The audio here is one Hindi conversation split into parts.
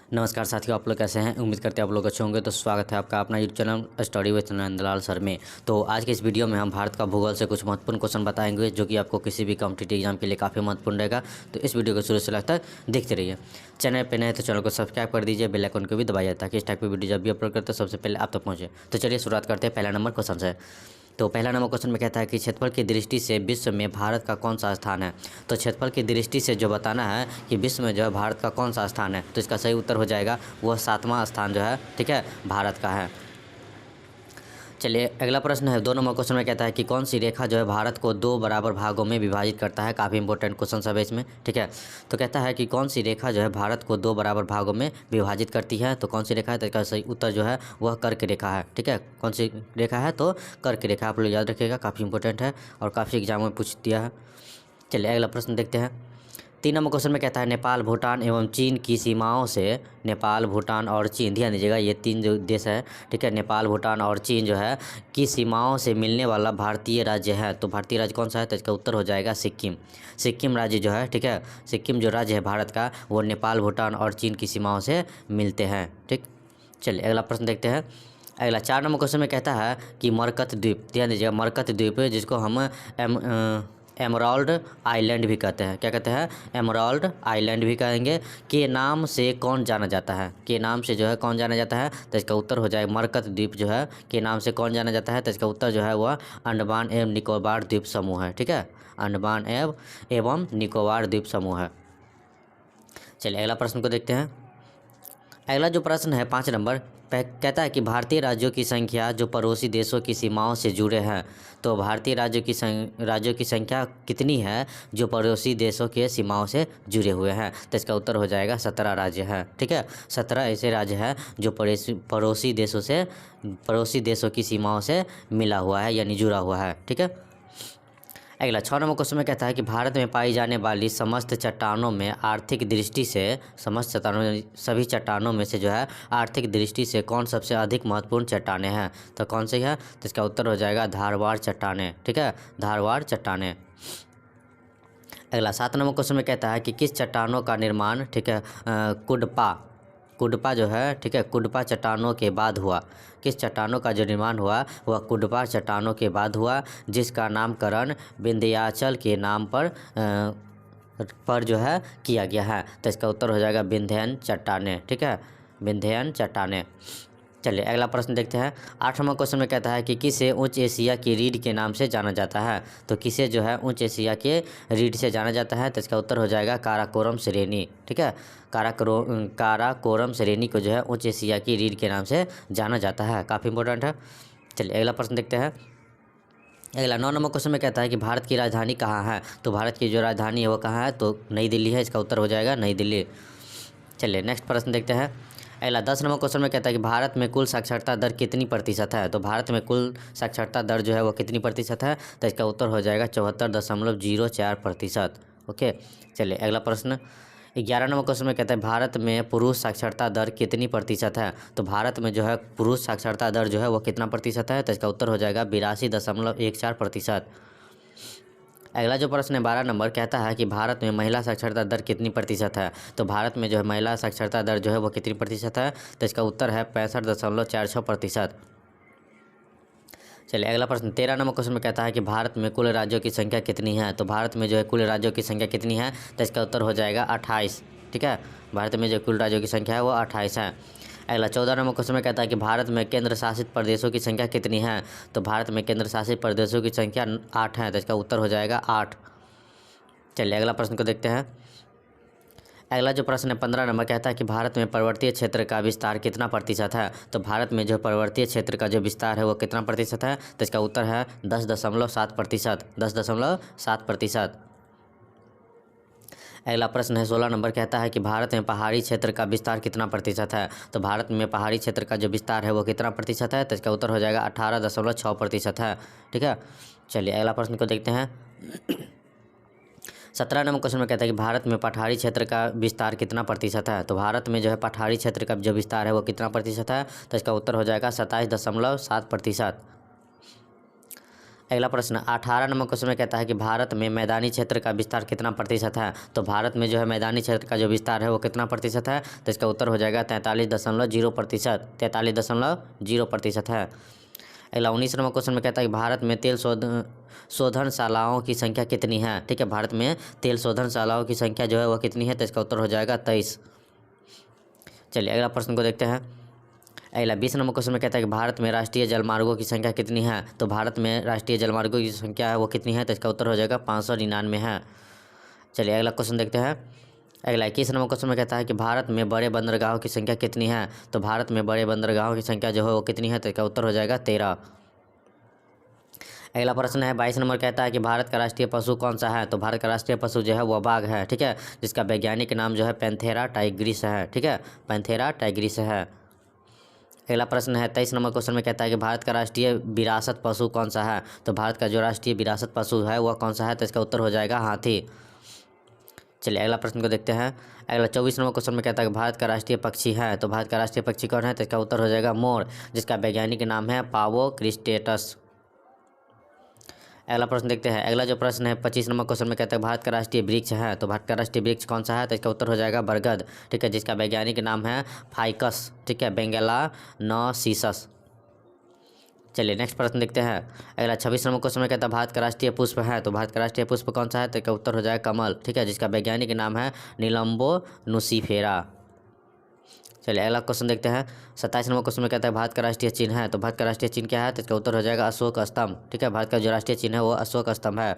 नमस्कार साथियों, आप लोग कैसे हैं। उम्मीद करते हैं आप लोग अच्छे होंगे। तो स्वागत है आपका अपना YouTube channel study with Nandlal sir में। तो आज के इस वीडियो में हम भारत का भूगोल से कुछ महत्वपूर्ण क्वेश्चन बताएंगे जो कि आपको किसी भी कॉम्पिटिटिव एग्जाम के लिए काफ़ी महत्वपूर्ण रहेगा। तो इस वीडियो को शुरू से लगता है देखते रहिए। चैनल पर नए तो चैनल को सब्सक्राइब कर दीजिए, बेल आइकन को भी दबाइए ताकि इस टाइप की वीडियो जब भी अपलोड करते हैं सबसे पहले आप तक पहुँचे। तो चलिए शुरुआत करते हैं। पहला नंबर क्वेश्चन से। तो पहला नंबर क्वेश्चन में कहता है कि क्षेत्रफल की दृष्टि से विश्व में भारत का कौन सा स्थान है। तो क्षेत्रफल की दृष्टि से जो बताना है कि विश्व में जो है भारत का कौन सा स्थान है, तो इसका सही उत्तर हो जाएगा वह 7वां स्थान जो है, ठीक है, भारत का है। चलिए अगला प्रश्न है। 2 नंबर क्वेश्चन में कहता है कि कौन सी रेखा जो है भारत को 2 बराबर भागों में विभाजित करता है। काफ़ी इंपॉर्टेंट क्वेश्चन सब है इसमें, ठीक है। तो कहता है कि कौन सी रेखा जो है भारत को 2 बराबर भागों में विभाजित करती है। तो कौन सी रेखा है, तो इसका सही उत्तर जो है वह कर्क रेखा है, ठीक है। कौन सी रेखा है, तो कर्क रेखा। आप लोग याद रखिएगा, काफ़ी इंपॉर्टेंट है और काफ़ी एग्जाम में पूछ दिया है। चलिए अगला प्रश्न देखते हैं। 3 नंबर क्वेश्चन में कहता है नेपाल, भूटान एवं चीन की सीमाओं से, नेपाल, भूटान और चीन, ध्यान दीजिएगा ये 3 जो देश है, ठीक है, नेपाल, भूटान और चीन जो है की सीमाओं से मिलने वाला भारतीय राज्य है। तो भारतीय राज्य कौन सा है, तो इसका उत्तर हो जाएगा सिक्किम। सिक्किम राज्य जो है, ठीक है, सिक्किम जो राज्य है भारत का, वो नेपाल, भूटान और चीन की सीमाओं से मिलते हैं, ठीक। चलिए अगला प्रश्न देखते हैं। अगला 4 नंबर क्वेश्चन में कहता है कि मरकत द्वीप, ध्यान दीजिएगा, मरकत द्वीप जिसको हम एमराल्ड आइलैंड भी कहते हैं। क्या कहते हैं, एमराल्ड आइलैंड भी कहेंगे। के नाम से कौन जाना जाता है, के नाम से जो है कौन जाना जाता है, तो इसका उत्तर हो जाएगा मरकत द्वीप जो है के नाम से कौन जाना जाता है, तो इसका उत्तर जो है वह अंडमान एवं निकोबार द्वीप समूह है, ठीक है, अंडमान एवं निकोबार द्वीप समूह है। चलिए अगला प्रश्न को देखते हैं। अगला जो प्रश्न है 5 नंबर कहता है कि भारतीय राज्यों की संख्या जो पड़ोसी देशों की सीमाओं से जुड़े हैं। तो भारतीय राज्यों की संख्या कितनी है जो पड़ोसी देशों के सीमाओं से जुड़े हुए हैं, तो इसका उत्तर हो जाएगा 17 राज्य हैं, ठीक है। 17 ऐसे राज्य हैं जो पड़ोसी देशों की सीमाओं से मिला हुआ है यानी जुड़ा हुआ है, ठीक है। अगला 6 नंबर क्वेश्चन में कहता है कि भारत में पाई जाने वाली समस्त चट्टानों में आर्थिक दृष्टि से, सभी चट्टानों में से जो है आर्थिक दृष्टि से कौन सबसे अधिक महत्वपूर्ण चट्टानें हैं। तो कौन सी है, तो इसका उत्तर हो जाएगा धारवाड़ चट्टानें, ठीक है, धारवाड़ चट्टानें। अगला 7 नंबर क्वेश्चन में कहता है कि किस चट्टानों का निर्माण, ठीक है, कुडपा जो है, ठीक है, कुडपा चट्टानों के बाद हुआ। किस चट्टानों का जो निर्माण हुआ वह कुडपा चट्टानों के बाद हुआ, जिसका नामकरण विंध्याचल के नाम पर जो है किया गया है। तो इसका उत्तर हो जाएगा विंध्यन चट्टानें, ठीक है, विंध्यन चट्टानें। चलिए अगला प्रश्न देखते हैं। 8 नंबर क्वेश्चन में कहता है कि किसे उच्च एशिया की रीढ़ के नाम से जाना जाता है। तो किसे जो है उच्च एशिया के रीढ़ से जाना जाता है, तो इसका उत्तर हो जाएगा काराकोरम श्रेणी, ठीक है, काराकोरम श्रेणी को जो है उच्च एशिया की रीढ़ के नाम से जाना जाता है। काफ़ी इंपॉर्टेंट है। चलिए अगला प्रश्न देखते हैं। अगला 9 नंबर क्वेश्चन में कहता है कि भारत की राजधानी कहाँ है। तो भारत की जो राजधानी है वो कहाँ है, तो नई दिल्ली है। इसका उत्तर हो जाएगा नई दिल्ली। चलिए नेक्स्ट प्रश्न देखते हैं। अगला 10 नंबर क्वेश्चन में कहता है कि भारत में कुल साक्षरता दर कितनी प्रतिशत है। तो भारत में कुल साक्षरता दर जो है वो कितनी प्रतिशत है, तो इसका उत्तर हो जाएगा 74.04%। ओके। चलिए अगला प्रश्न 11 नंबर क्वेश्चन में कहता है भारत में पुरुष साक्षरता दर कितनी प्रतिशत है। तो भारत में जो है पुरुष साक्षरता दर जो है वो कितना प्रतिशत है, तो इसका उत्तर हो जाएगा 82.14%। अगला जो प्रश्न है 12 नंबर कहता है कि भारत में महिला साक्षरता दर कितनी प्रतिशत है। तो भारत में जो है महिला साक्षरता दर जो है वो कितनी प्रतिशत है, तो इसका उत्तर है 65.46%। चलिए अगला प्रश्न 13 नंबर क्वेश्चन में कहता है कि भारत में कुल राज्यों की संख्या कितनी है। तो भारत में जो है कुल राज्यों की संख्या कितनी है, तो इसका उत्तर हो जाएगा 28, ठीक है। भारत में जो कुल राज्यों की संख्या है वो 28 है। अगला 14 नंबर क्वेश्चन में कहता है कि भारत में केंद्र शासित प्रदेशों की संख्या कितनी है। तो भारत में केंद्र शासित प्रदेशों की संख्या 8 है, तो इसका उत्तर हो जाएगा 8। चलिए अगला प्रश्न को देखते हैं। अगला जो प्रश्न है 15 नंबर कहता है कि भारत में पर्वतीय क्षेत्र का विस्तार कितना प्रतिशत है। तो भारत में जो पर्वतीय क्षेत्र का जो विस्तार है वो कितना प्रतिशत है, तो इसका उत्तर है 10.7%, 10.7%। अगला प्रश्न है 16 नंबर कहता है कि भारत में पहाड़ी क्षेत्र का विस्तार कितना प्रतिशत है। तो भारत में पहाड़ी क्षेत्र का जो विस्तार है वो कितना प्रतिशत है, तो इसका उत्तर हो जाएगा 18.6% है, ठीक है। चलिए अगला प्रश्न को देखते हैं। 17 नंबर क्वेश्चन में कहता है कि भारत में पठारी क्षेत्र का विस्तार कितना प्रतिशत है। तो भारत में जो है पठारी क्षेत्र का जो विस्तार है वो कितना प्रतिशत है, तो इसका उत्तर हो जाएगा 27.7%। अगला प्रश्न 18 नंबर क्वेश्चन में कहता है कि भारत में मैदानी क्षेत्र का विस्तार कितना प्रतिशत है। तो भारत में जो है मैदानी क्षेत्र का जो विस्तार है वो कितना प्रतिशत है, तो इसका उत्तर हो जाएगा 43.0%। 43.0% है। अगला 19 नंबर क्वेश्चन में कहता है कि भारत में तेल शोधनशालाओं की संख्या कितनी है। ठीक है, भारत में तेल शोधनशालाओं की संख्या जो है वह कितनी है, तो इसका उत्तर हो जाएगा 23। चलिए अगला प्रश्न को देखते हैं। अगला 20 नंबर क्वेश्चन में कहता है कि भारत में राष्ट्रीय जलमार्गों की संख्या कितनी है। तो भारत में राष्ट्रीय जलमार्गों की संख्या है वो कितनी है, तो इसका उत्तर हो जाएगा 599 है। चलिए अगला क्वेश्चन देखते हैं। अगला 21 नंबर क्वेश्चन में कहता है कि भारत में बड़े बंदरगाहों की संख्या कितनी है। तो भारत में बड़े बंदरगाहों की संख्या जो है वो कितनी है, तो इसका उत्तर हो जाएगा 13। अगला प्रश्न है 22 नंबर, कहता है कि भारत का राष्ट्रीय पशु कौन सा है। तो भारत का राष्ट्रीय पशु जो है वह बाघ है। ठीक है, जिसका वैज्ञानिक नाम जो है पैंथेरा टाइग्रिस है। ठीक है, पैंथेरा टाइग्रिस है। अगला प्रश्न है 23 नंबर क्वेश्चन में कहता है कि भारत का राष्ट्रीय विरासत पशु कौन सा है। तो भारत का जो राष्ट्रीय विरासत पशु है वह कौन सा है, तो इसका उत्तर हो जाएगा हाथी। चलिए अगला प्रश्न को देखते हैं। अगला 24 नंबर क्वेश्चन में कहता है कि भारत का राष्ट्रीय पक्षी है। तो भारत का राष्ट्रीय पक्षी कौन है, तो इसका उत्तर हो जाएगा मोर, जिसका वैज्ञानिक नाम है पावो क्रिस्टेटस। अगला प्रश्न देखते हैं। अगला जो प्रश्न है 25 नंबर क्वेश्चन में कहता है भारत का राष्ट्रीय वृक्ष है। तो भारत का राष्ट्रीय वृक्ष कौन सा है, तो इसका उत्तर हो जाएगा बरगद। ठीक है, जिसका वैज्ञानिक नाम है फाइकस। ठीक है, बेंगलानोसिसस। चलिए नेक्स्ट प्रश्न देखते हैं। अगला 26 नंबर क्वेश्चन में कहता है भारत का राष्ट्रीय पुष्प है। तो भारत का राष्ट्रीय पुष्प कौन सा है, तो इसका उत्तर हो जाएगा कमल। ठीक है, जिसका वैज्ञानिक नाम है निलंबो नुसिफेरा। चलिए अगला क्वेश्चन देखते हैं। 27 नंबर क्वेश्चन में कहता है भारत का राष्ट्रीय चिन्ह है। तो भारत का राष्ट्रीय चिन्ह क्या है, तो इसका उत्तर हो जाएगा अशोक स्तंभ। ठीक है, भारत का जो राष्ट्रीय चिन्ह है वो अशोक स्तंभ है।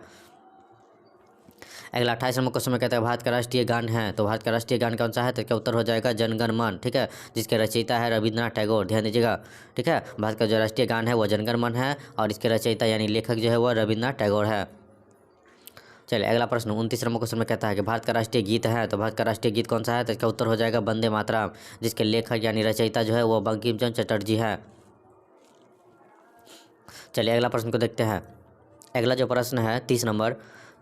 अगला 28 नंबर क्वेश्चन में कहता है भारत का राष्ट्रीय गान है। तो भारत का राष्ट्रीय गान कौन सा है, तो इसका उत्तर हो जाएगा जन गण मन। ठीक है, जिसके रचयिता है रविंद्रनाथ टैगोर। ध्यान दीजिएगा। ठीक है, भारत का जो राष्ट्रीय गान है वो जन गण मन है और इसके रचयिता यानी लेखक जो है वह रविंद्रनाथ टैगोर है। चलिए अगला प्रश्न 29 नंबर क्वेश्चन में कहता है कि भारत का राष्ट्रीय गीत है। तो भारत का राष्ट्रीय गीत कौन सा है, तो इसका उत्तर हो जाएगा वंदे मातरम, जिसके लेखक यानी रचयिता जो है वो बंकिम चंद्र चटर्जी है। चलिए अगला प्रश्न को देखते हैं। अगला जो प्रश्न है 30 नंबर,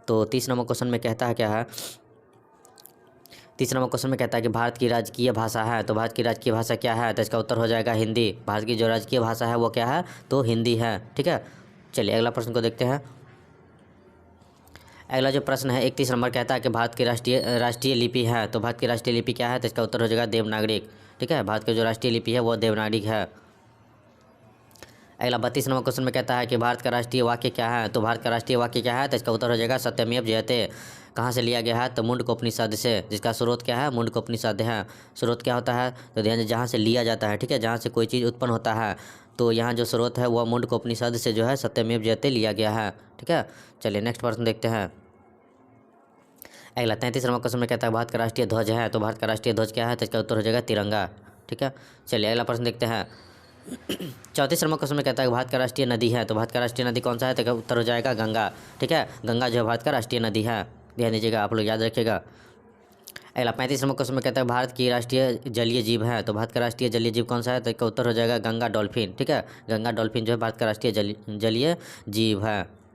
तो 30 नंबर क्वेश्चन में कहता है क्या है, 30 नंबर क्वेश्चन में कहता है कि भारत की राजकीय भाषा है। तो भारत की राजकीय भाषा क्या है, तो इसका उत्तर हो जाएगा हिंदी। भारत की जो राजकीय भाषा है वो क्या है, तो हिंदी है। ठीक है, चलिए अगला प्रश्न को देखते हैं। अगला जो प्रश्न है 31 नंबर, कहता है कि भारत की राष्ट्रीय लिपि है। तो भारत की राष्ट्रीय लिपि क्या है, तो इसका उत्तर हो जाएगा देवनागरिक। ठीक है, भारत की जो राष्ट्रीय लिपि है वो देवनागरिक है। अगला 32 नंबर क्वेश्चन में कहता है कि भारत का राष्ट्रीय वाक्य क्या है। तो भारत का राष्ट्रीय वाक्य क्या है, तो इसका उत्तर हो जाएगा सत्यमेव जयते। कहाँ से लिया गया है, तो मुंडकोपनिषद से, जिसका स्रोत क्या है, मुंडकोपनिषद है। स्रोत क्या होता है, तो ध्यान जहाँ से लिया जाता है। ठीक है, जहाँ से कोई चीज़ उत्पन्न होता है, तो यहाँ जो स्रोत है वह मुंडकोपनिषद से जो है सत्यमेव जयते लिया गया है। ठीक है, चलिए नेक्स्ट प्रश्न देखते हैं। अगला 33 नंबर क्वेश्चन में कहता है भारत का राष्ट्रीय ध्वज है। तो भारत का राष्ट्रीय ध्वज क्या है, तो इसका उत्तर हो जाएगा तिरंगा। ठीक है, चलिए अगला प्रश्न देखते हैं। 34 नंबर क्वेश्चन में कहता है भारत का राष्ट्रीय नदी है। तो भारत का राष्ट्रीय नदी कौन सा है, तो उत्तर हो जाएगा गंगा। ठीक है, गंगा जो है भारत का राष्ट्रीय नदी है। ध्यान दीजिएगा, आप लोग याद रखिएगा। अगला 35 नंबर क्वेश्चन में कहता है भारत की राष्ट्रीय जलीय जीव है। तो भारत का राष्ट्रीय जलीय जीव कौन सा है, तो इसका उत्तर हो जाएगा गंगा डॉल्फिन। ठीक है, गंगा डॉल्फिन जो है भारत का राष्ट्रीय जलीय जीव है।